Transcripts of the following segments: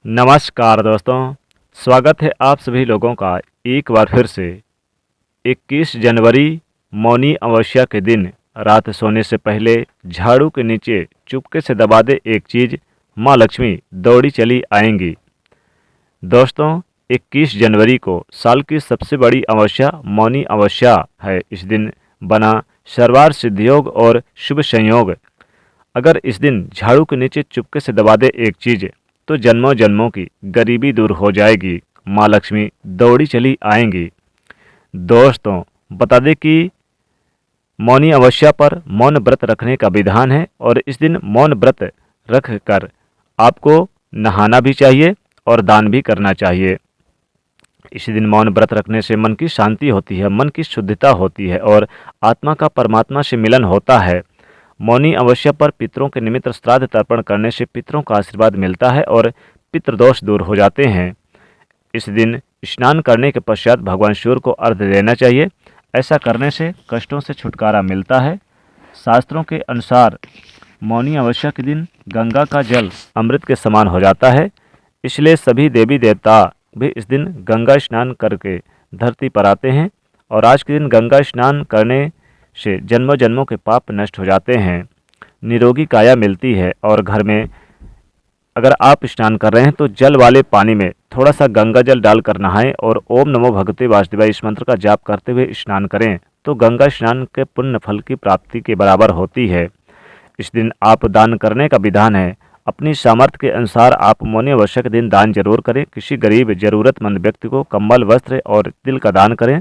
नमस्कार दोस्तों, स्वागत है आप सभी लोगों का एक बार फिर से। 21 जनवरी मौनी अमावस्या के दिन रात सोने से पहले झाड़ू के नीचे चुपके से दबा दे एक चीज़, माँ लक्ष्मी दौड़ी चली आएंगी। दोस्तों, 21 जनवरी को साल की सबसे बड़ी अमावस्या मौनी अमावस्या है। इस दिन बना सर्वार्थ सिद्धियोग और शुभ संयोग। अगर इस दिन झाड़ू के नीचे चुपके से दबा दे एक चीज़ तो जन्मों जन्मों की गरीबी दूर हो जाएगी, माँ लक्ष्मी दौड़ी चली आएंगी। दोस्तों, बता दें कि मौनी अमावस्या पर मौन व्रत रखने का विधान है और इस दिन मौन व्रत रख कर आपको नहाना भी चाहिए और दान भी करना चाहिए। इस दिन मौन व्रत रखने से मन की शांति होती है, मन की शुद्धता होती है और आत्मा का परमात्मा से मिलन होता है। मौनी अमावस्या पर पितरों के निमित्त श्राद्ध तर्पण करने से पितरों का आशीर्वाद मिलता है और पितृदोष दूर हो जाते हैं। इस दिन स्नान करने के पश्चात भगवान सूर्य को अर्घ्य देना चाहिए। ऐसा करने से कष्टों से छुटकारा मिलता है। शास्त्रों के अनुसार मौनी अमावस्या के दिन गंगा का जल अमृत के समान हो जाता है, इसलिए सभी देवी देवता भी इस दिन गंगा स्नान करके धरती पर आते हैं और आज के दिन गंगा स्नान करने से जन्मों जन्मों के पाप नष्ट हो जाते हैं, निरोगी काया मिलती है। और घर में अगर आप स्नान कर रहे हैं तो जल वाले पानी में थोड़ा सा गंगा जल डालकर नहाएं और ओम नमो भगवते वासुदेवाय इस मंत्र का जाप करते हुए स्नान करें तो गंगा स्नान के पुण्य फल की प्राप्ति के बराबर होती है। इस दिन आप दान करने का विधान है। अपनी सामर्थ्य के अनुसार आप मौनी अमावस्या के दिन दान जरूर करें। किसी गरीब जरूरतमंद व्यक्ति को कंबल, वस्त्र और तिल का दान करें।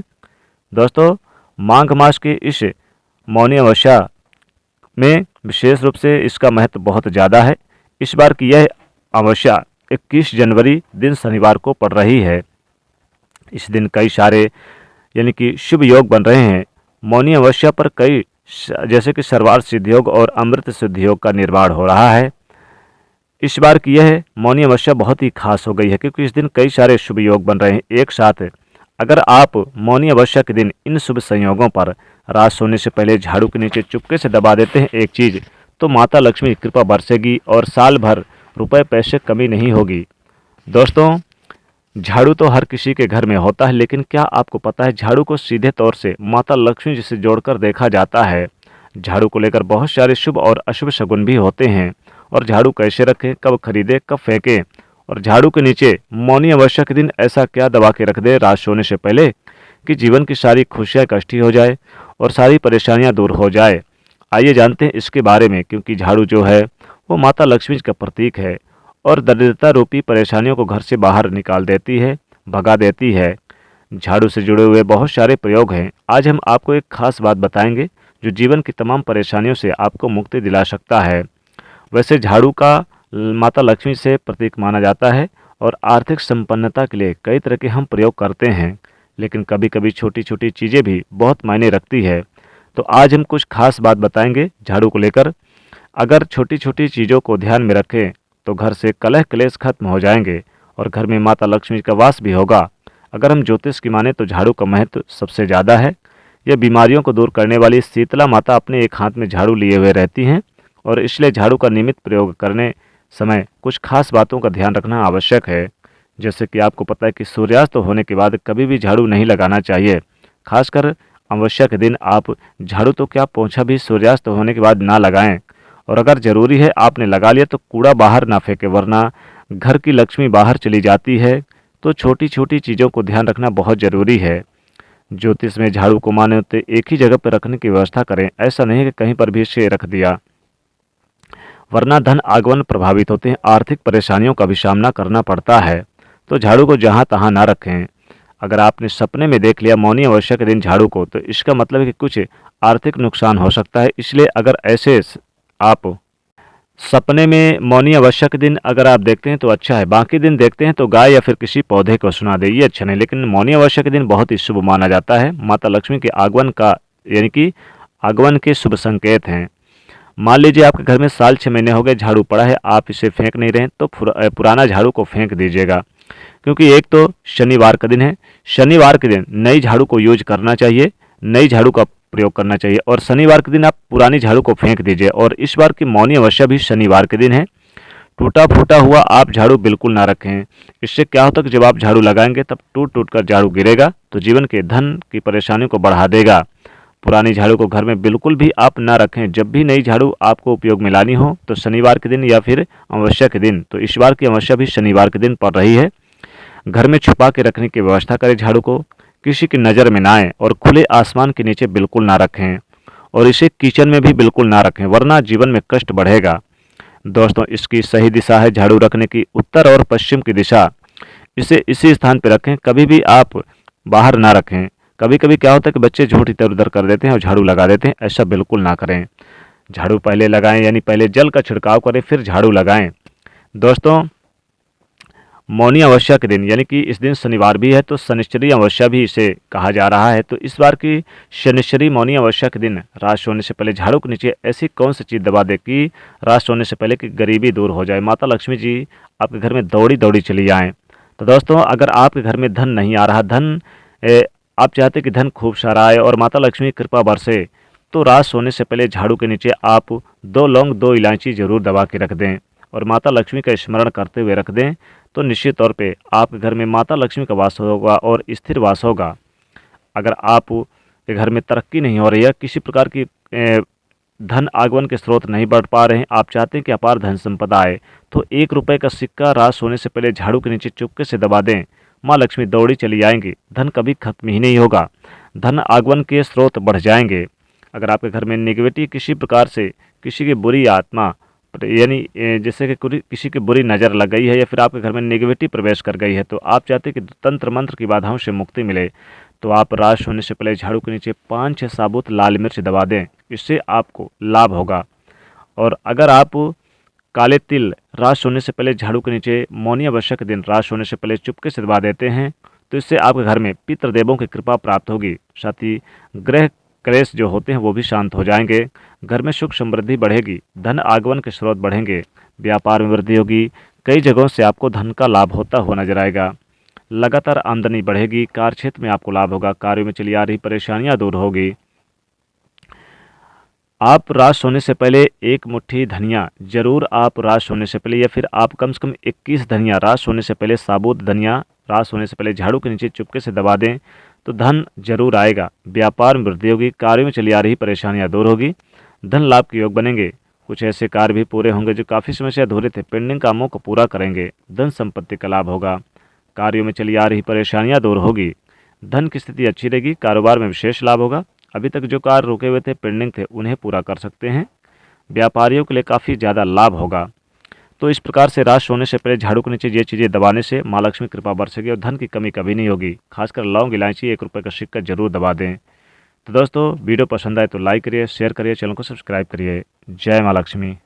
दोस्तों, माघ मास के इस मौनी अमावस्या में विशेष रूप से इसका महत्व बहुत ज़्यादा है। इस बार की यह अमावस्या 21 जनवरी दिन शनिवार को पड़ रही है। इस दिन कई सारे यानी कि शुभ योग बन रहे हैं। मौनी अमावस्या पर कई जैसे कि सर्वार्थ सिद्धियोग और अमृत सिद्धियोग का निर्माण हो रहा है। इस बार की यह मौनी अमावस्या बहुत ही खास हो गई है क्योंकि इस दिन कई सारे शुभ योग बन रहे हैं एक साथ। अगर आप मौनी अमावस्या के दिन इन शुभ संयोगों पर रात सोने से पहले झाड़ू के नीचे चुपके से दबा देते हैं एक चीज़ तो माता लक्ष्मी की कृपा बरसेगी और साल भर रुपए पैसे कमी नहीं होगी। दोस्तों, झाड़ू तो हर किसी के घर में होता है, लेकिन क्या आपको पता है झाड़ू को सीधे तौर से माता लक्ष्मी जी से जोड़कर देखा जाता है। झाड़ू को लेकर बहुत सारे शुभ और अशुभ शगुन भी होते हैं और झाड़ू कैसे रखें, कब खरीदें, कब फेंकें और झाड़ू के नीचे मौनी अमावस्या के दिन ऐसा क्या दबा के रख दे रात सोने से पहले कि जीवन की सारी खुशियाँ इकट्ठी हो जाए और सारी परेशानियाँ दूर हो जाए। आइए जानते हैं इसके बारे में, क्योंकि झाड़ू जो है वो माता लक्ष्मी का प्रतीक है और दरिद्रता रूपी परेशानियों को घर से बाहर निकाल देती है, भगा देती है। झाड़ू से जुड़े हुए बहुत सारे प्रयोग हैं। आज हम आपको एक खास बात बताएंगे जो जीवन की तमाम परेशानियों से आपको मुक्ति दिला सकता है। वैसे झाड़ू का माता लक्ष्मी से प्रतीक माना जाता है और आर्थिक संपन्नता के लिए कई तरह के हम प्रयोग करते हैं, लेकिन कभी कभी छोटी छोटी चीज़ें भी बहुत मायने रखती है। तो आज हम कुछ खास बात बताएंगे झाड़ू को लेकर। अगर छोटी छोटी चीज़ों को ध्यान में रखें तो घर से कलह क्लेश खत्म हो जाएंगे और घर में माता लक्ष्मी का वास भी होगा। अगर हम ज्योतिष की माने तो झाड़ू का महत्व सबसे ज़्यादा है। यह बीमारियों को दूर करने वाली शीतला माता अपने एक हाथ में झाड़ू लिए हुए रहती हैं और इसलिए झाड़ू का नियमित प्रयोग करने समय कुछ खास बातों का ध्यान रखना आवश्यक है। जैसे कि आपको पता है कि सूर्यास्त होने के बाद कभी भी झाड़ू नहीं लगाना चाहिए। खासकर अमावस्या के दिन आप झाड़ू तो क्या पोंछा भी सूर्यास्त होने के बाद ना लगाएं और अगर ज़रूरी है आपने लगा लिया तो कूड़ा बाहर ना फेंके, वरना घर की लक्ष्मी बाहर चली जाती है। तो छोटी छोटी चीज़ों को ध्यान रखना बहुत ज़रूरी है। ज्योतिष में झाड़ू को माने तो एक ही जगह पर रखने की व्यवस्था करें। ऐसा नहीं कि कहीं पर भी इसे रख दिया, वरना धन आगमन प्रभावित होते हैं, आर्थिक परेशानियों का भी सामना करना पड़ता है। तो झाड़ू को जहाँ तहाँ ना रखें। अगर आपने सपने में देख लिया मौनी अमावस्या के दिन झाड़ू को तो इसका मतलब है कि कुछ आर्थिक नुकसान हो सकता है। इसलिए अगर ऐसे आप सपने में मौनी अमावस्या के दिन अगर आप देखते हैं तो अच्छा है, बाकी दिन देखते हैं तो गाय या फिर किसी पौधे को सुना दे, ये अच्छा नहीं। लेकिन मौनी अमावस्या के दिन बहुत ही शुभ माना जाता है। माता लक्ष्मी के आगमन का यानी कि आगमन के शुभ संकेत हैं। मान लीजिए आपके घर में साल 6 महीने हो गए झाड़ू पड़ा है, आप इसे फेंक नहीं रहे तो पुराना झाड़ू को फेंक दीजिएगा, क्योंकि एक तो शनिवार का दिन है। शनिवार के दिन नई झाड़ू को यूज करना चाहिए, नई झाड़ू का प्रयोग करना चाहिए और शनिवार के दिन आप पुरानी झाड़ू को फेंक दीजिए। और इस बार की मौनी अमावस्या भी शनिवार के दिन है। टूटा फूटा हुआ आप झाड़ू बिल्कुल ना रखें। इससे क्या होता है कि जब आप झाड़ू लगाएंगे तब टूट टूट कर झाड़ू गिरेगा तो जीवन के धन की परेशानियों को बढ़ा देगा। पुरानी झाड़ू को घर में बिल्कुल भी आप ना रखें। जब भी नई झाड़ू आपको उपयोग में लानी हो तो शनिवार के दिन या फिर अमावस्या के दिन, तो इस बार की अमावस्या भी शनिवार के दिन पड़ रही है, घर में छुपा के रखने की व्यवस्था करें झाड़ू को, किसी की नज़र में ना आए और खुले आसमान के नीचे बिल्कुल ना रखें और इसे किचन में भी बिल्कुल ना रखें वरना जीवन में कष्ट बढ़ेगा। दोस्तों, इसकी सही दिशा है झाड़ू रखने की उत्तर और पश्चिम की दिशा। इसे इसी स्थान पर रखें, कभी भी आप बाहर ना रखें। कभी कभी क्या होता है कि बच्चे झूठ इधर उधर कर देते हैं और झाड़ू लगा देते हैं, ऐसा बिल्कुल ना करें। झाड़ू पहले लगाएं, यानी पहले जल का छिड़काव करें फिर झाड़ू लगाएं। दोस्तों, मौनी अमावस्या के दिन, यानी कि इस दिन शनिवार भी है तो शनिश्चरी अमावस्या भी इसे कहा जा रहा है, तो इस बार की शनिश्चरी मौनी अमावस्या के दिन रात सोने से पहले झाड़ू के नीचे ऐसी कौन सी चीज़ दबा दे कि रात सोने से पहले कि गरीबी दूर हो जाए, माता लक्ष्मी जी आपके घर में दौड़ी दौड़ी चली आएँ। तो दोस्तों, अगर आपके घर में धन नहीं आ रहा, आप चाहते कि धन खूब सारा आए और माता लक्ष्मी की कृपा बरसे, तो रात सोने से पहले झाड़ू के नीचे आप 2 लौंग 2 इलायची जरूर दबा के रख दें और माता लक्ष्मी का स्मरण करते हुए रख दें, तो निश्चित तौर पे आपके घर में माता लक्ष्मी का वास होगा और स्थिर वास होगा। अगर आप के घर में तरक्की नहीं हो रही है, किसी प्रकार की धन आगमन के स्रोत नहीं बढ़ पा रहे हैं, आप चाहते हैं कि अपार धन संपदा आए, तो 1 रुपये का सिक्का रात सोने से पहले झाड़ू के नीचे चुपके से दबा दें। माँ लक्ष्मी दौड़ी चली आएंगी, धन कभी खत्म ही नहीं होगा, धन आगमन के स्रोत बढ़ जाएंगे। अगर आपके घर में नेगेटिविटी किसी प्रकार से, किसी की बुरी आत्मा, यानी जैसे कि किसी की बुरी नज़र लग गई है या फिर आपके घर में नेगेटिविटी प्रवेश कर गई है, तो आप चाहते हैं कि तंत्र मंत्र की बाधाओं से मुक्ति मिले, तो आप रात सोने से पहले झाड़ू के नीचे 5-6 साबुत लाल मिर्च दबा दें, इससे आपको लाभ होगा। और अगर आप काले तिल रात सोने से पहले झाड़ू के नीचे मौनी अमावस्या के दिन रात सोने से पहले चुपके से दबा देते हैं, तो इससे आपके घर में पितृदेवों की कृपा प्राप्त होगी, साथ ही ग्रह क्लेश जो होते हैं वो भी शांत हो जाएंगे, घर में सुख समृद्धि बढ़ेगी, धन आगमन के स्रोत बढ़ेंगे, व्यापार में वृद्धि होगी, कई जगहों से आपको धन का लाभ होता हुआ नजर आएगा, लगातार आमदनी बढ़ेगी, कार्य क्षेत्र में आपको लाभ होगा, कार्यों में चली आ रही परेशानियां दूर होगी। आप रात सोने से पहले 1 मुट्ठी धनिया जरूर, आप रात सोने से पहले, या फिर आप कम से कम 21 धनिया रात सोने से पहले, साबुत धनिया रात सोने से पहले झाड़ू के नीचे चुपके से दबा दें, तो धन जरूर आएगा, व्यापार में वृद्धि होगी, कार्यों में चली आ रही परेशानियां दूर होगी, धन लाभ के योग बनेंगे, कुछ ऐसे कार्य भी पूरे होंगे जो काफ़ी समय से अधूरे थे, पेंडिंग कामों को पूरा करेंगे, धन संपत्ति का लाभ होगा, कार्यों में चली आ रही परेशानियां दूर होगी, धन की स्थिति अच्छी रहेगी, कारोबार में विशेष लाभ होगा, अभी तक जो कार्य रुके हुए थे, पेंडिंग थे, उन्हें पूरा कर सकते हैं, व्यापारियों के लिए काफ़ी ज़्यादा लाभ होगा। तो इस प्रकार से रात सोने से पहले झाड़ू के नीचे ये चीज़ें दबाने से माँ लक्ष्मी कृपा बरसेगी और धन की कमी कभी नहीं होगी। खासकर लौंग इलायची 1 रुपये का सिक्का जरूर दबा दें। तो दोस्तों, वीडियो पसंद आए तो लाइक करिए, शेयर करिए, चैनल को सब्सक्राइब करिए। जय माँ लक्ष्मी।